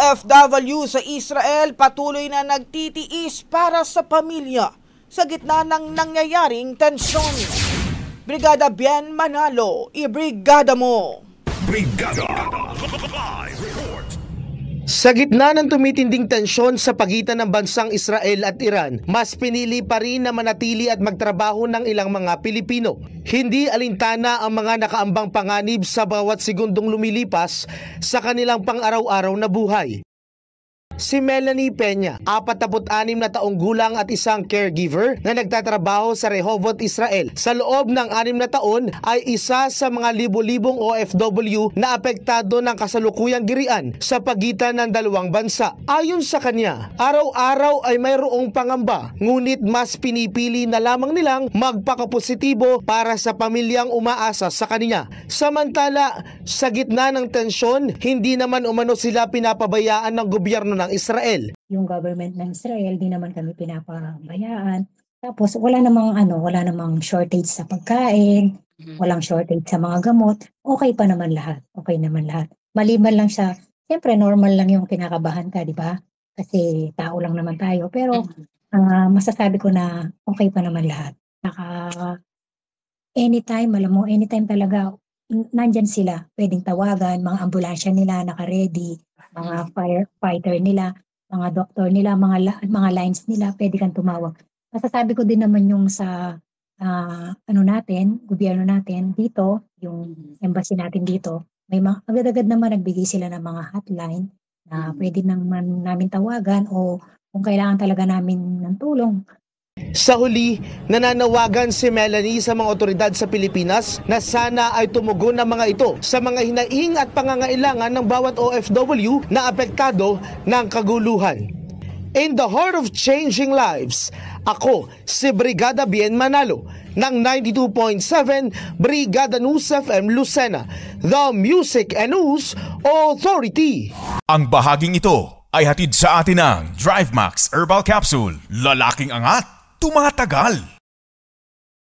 OFW sa Israel patuloy na nagtitiis para sa pamilya sa gitna ng nangyayaring tensyon. Brigada Bien Manalo, ibrigada mo! Brigada Live Report. Sa gitna ng tumitinding tensyon sa pagitan ng bansang Israel at Iran, mas pinili pa rin na manatili at magtrabaho ng ilang mga Pilipino. Hindi alintana ang mga nakaambang panganib sa bawat segundong lumilipas sa kanilang pang-araw-araw na buhay. Si Melanie Peña, 46 na taong gulang at isang caregiver na nagtatrabaho sa Rehovot, Israel. Sa loob ng 6 na taon ay isa sa mga libo-libong OFW na apektado ng kasalukuyang girian sa pagitan ng dalawang bansa. Ayon sa kanya, araw-araw ay mayroong pangamba, ngunit mas pinipili na lamang nilang magpakapositibo para sa pamilyang umaasa sa kanya. Samantala, sa gitna ng tensyon, hindi naman umano sila pinapabayaan ng gobyerno ng Israel. Yung government ng Israel, di naman kami pinapabayaan. Tapos wala namang shortage sa pagkain, walang shortage sa mga gamot. Okay pa naman lahat. Okay naman lahat. Maliban lang siya, siyempre normal lang yung kinakabahan ka, di ba? Kasi tao lang naman tayo. Pero masasabi ko na okay pa naman lahat. Anytime, alam mo, anytime talaga, nandyan sila. Pwedeng tawagan, mga ambulansya nila, naka-ready, mga firefighter nila, mga doktor nila, mga lines nila, pwede kang tumawag. Masasabi ko din naman yung sa gobyerno natin dito, yung embassy natin dito, may agad-agad naman nagbigay sila ng mga hotline na pwede naman namin tawagan o kung kailangan talaga namin ng tulong. Sa huli, nananawagan si Melanie sa mga otoridad sa Pilipinas na sana ay tumugon ng mga ito sa mga hinaing at pangangailangan ng bawat OFW na apektado ng kaguluhan. In the heart of changing lives, ako si Brigada Bien Manalo ng 92.7 Brigada News FM Lucena, the Music and News Authority. Ang bahaging ito ay hatid sa atin ng DriveMax Herbal Capsule. Lalaking angat, tumatagal.